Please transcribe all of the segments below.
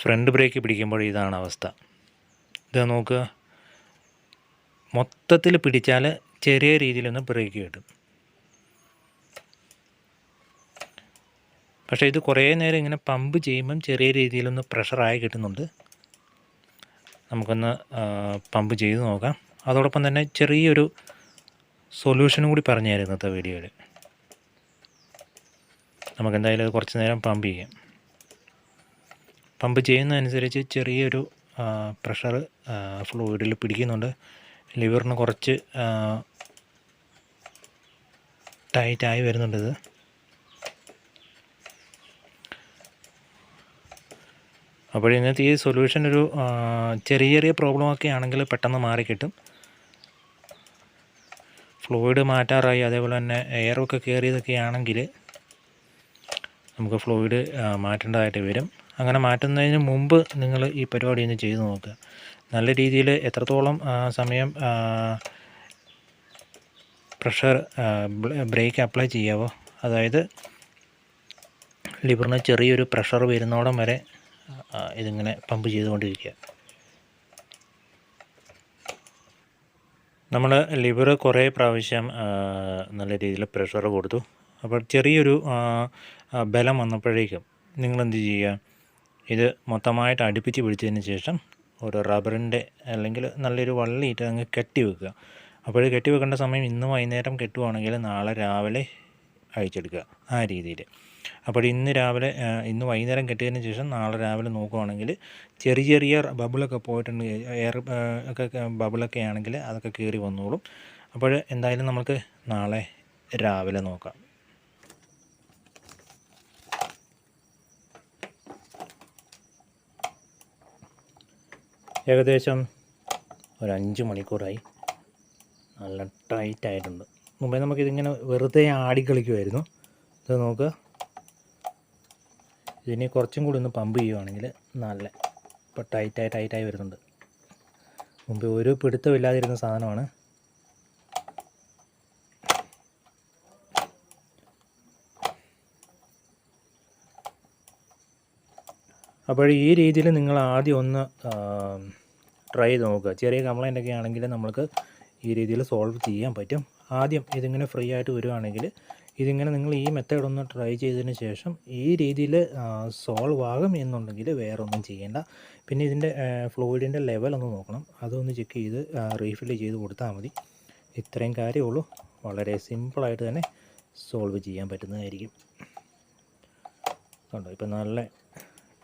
Front break പിടിക്കുമ്പോൾ ഇതാണ് അവസ്ഥ. ഇത് നോക്കുക, മൊത്തത്തിൽ പിടിച്ചാൽ ചെറിയ രീതിയിലൊന്ന് ബ്രേക്ക് കിട്ടും. പക്ഷേ ഇത് കുറേ നേരം ഇങ്ങനെ പമ്പ് ചെയ്യുമ്പം ചെറിയ രീതിയിലൊന്ന് പ്രഷറായി കിട്ടുന്നുണ്ട്. നമുക്കൊന്ന് പമ്പ് ചെയ്ത് നോക്കാം. അതോടൊപ്പം തന്നെ ചെറിയൊരു സൊല്യൂഷനും കൂടി പറഞ്ഞു തരാം ഇന്നത്തെ വീഡിയോയിൽ. നമുക്കെന്തായാലും അത് കുറച്ച് നേരം പമ്പ് ചെയ്യാം. പമ്പ് ചെയ്യുന്നതനുസരിച്ച് ചെറിയൊരു പ്രഷർ ഫ്ലൂയിഡിൽ പിടിക്കുന്നുണ്ട്. ലിവറിന് കുറച്ച് ടൈറ്റായി വരുന്നുണ്ട് ഇത്. അപ്പോൾ ഇന്നത്തെ ഈ സൊല്യൂഷൻ ഒരു ചെറിയ ചെറിയ പ്രോബ്ലമൊക്കെ ആണെങ്കിൽ പെട്ടെന്ന് മാറിക്കിട്ടും. ഫ്ലൂയിഡ് മാറ്റാറായി, അതേപോലെ തന്നെ എയറൊക്കെ കയറിയതൊക്കെ ആണെങ്കിൽ നമുക്ക് ഫ്ലൂയിഡ് മാറ്റേണ്ടതായിട്ട് വരും. അങ്ങനെ മാറ്റുന്നതിന് മുമ്പ് നിങ്ങൾ ഈ പരിപാടി ഒന്ന് ചെയ്ത് നോക്കുക. നല്ല രീതിയിൽ എത്രത്തോളം സമയം പ്രഷർ ബ്രേക്ക് അപ്ലൈ ചെയ്യാവോ, അതായത് ലിവറിന് ചെറിയൊരു പ്രഷർ വരുന്നോടം വരെ ഇതിങ്ങനെ പമ്പ് ചെയ്തുകൊണ്ടിരിക്കുക. നമ്മൾ ലിവർ കുറേ പ്രാവശ്യം നല്ല രീതിയിൽ പ്രഷർ കൊടുത്തു. അപ്പോൾ ചെറിയൊരു ബലം വന്നപ്പോഴേക്കും നിങ്ങളെന്ത് ചെയ്യുക, ഇത് മൊത്തമായിട്ട് അടുപ്പിച്ച് പിടിച്ചതിന് ശേഷം ഒരു റബ്ബറിൻ്റെ അല്ലെങ്കിൽ നല്ലൊരു വള്ളിയിട്ട് അങ്ങ് കെട്ടി വെക്കുക. അപ്പോൾ കെട്ടി വെക്കേണ്ട സമയം ഇന്ന് വൈകുന്നേരം കെട്ടുവാണെങ്കിൽ നാളെ രാവിലെ അഴിച്ചെടുക്കുക, ആ രീതിയിൽ. അപ്പോൾ ഇന്ന് വൈകുന്നേരം കെട്ടിയതിന് ശേഷം നാളെ രാവിലെ നോക്കുവാണെങ്കിൽ ചെറിയ ചെറിയ ബബിളൊക്കെ പോയിട്ടുണ്ട്, എയർ ഒക്കെ ബബിളൊക്കെ ആണെങ്കിൽ അതൊക്കെ കയറി വന്നോളും. അപ്പോൾ എന്തായാലും നമുക്ക് നാളെ രാവിലെ നോക്കാം. ഏകദേശം ഒരു 5 മണിക്കൂറായി. നല്ല ടൈറ്റായിട്ടുണ്ട്. മുമ്പേ നമുക്കിതിങ്ങനെ വെറുതെ ആടിക്കളിക്കുമായിരുന്നു. ഇത് നോക്കുക, ഇതിനെ കുറച്ചും കൂടി ഒന്ന് പമ്പ് ചെയ്യുവാണെങ്കിൽ നല്ല ഇപ്പോൾ ടൈറ്റായി വരുന്നുണ്ട്. മുമ്പ് ഒരു പിടുത്തമില്ലാതിരുന്ന സാധനമാണ്. അപ്പോൾ ഈ രീതിയിൽ നിങ്ങൾ ആദ്യം ഒന്ന് ട്രൈ ചെയ്ത് നോക്കുക. ചെറിയ കംപ്ലൈൻ്റൊക്കെ ആണെങ്കിൽ നമുക്ക് ഈ രീതിയിൽ സോൾവ് ചെയ്യാൻ പറ്റും. ആദ്യം ഇതിങ്ങനെ ഫ്രീ ആയിട്ട് വരുവാണെങ്കിൽ ഇതിങ്ങനെ നിങ്ങൾ ഈ മെത്തേഡ് ഒന്ന് ട്രൈ ചെയ്തതിന് ശേഷം ഈ രീതിയിൽ സോൾവ് ആകും എന്നുണ്ടെങ്കിൽ വേറെ ഒന്നും ചെയ്യേണ്ട. പിന്നെ ഇതിൻ്റെ ഫ്ലൂയിഡിൻ്റെ ലെവൽ ഒന്ന് നോക്കണം, അതൊന്ന് ചെക്ക് ചെയ്ത് റീഫിൽ ചെയ്ത് കൊടുത്താൽ മതി. ഇത്രയും കാര്യമുള്ളൂ. വളരെ സിമ്പിളായിട്ട് തന്നെ സോൾവ് ചെയ്യാൻ പറ്റുന്നതായിരിക്കും. കണ്ടോ, ഇപ്പം നല്ല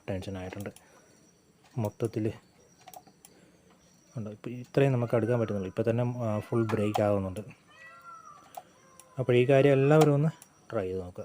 ടെൻഷനായിട്ടുണ്ട് മൊത്തത്തിൽ. കണ്ടോ, ഇപ്പോൾ ഇത്രയും നമുക്ക് അടുക്കാൻ പറ്റുന്നുള്ളൂ. ഇപ്പോൾ തന്നെ ഫുൾ ബ്രേക്ക് ആകുന്നുണ്ട്. അപ്പോൾ ഈ കാര്യം എല്ലാവരും ഒന്ന് ട്രൈ ചെയ്ത് നോക്കുക.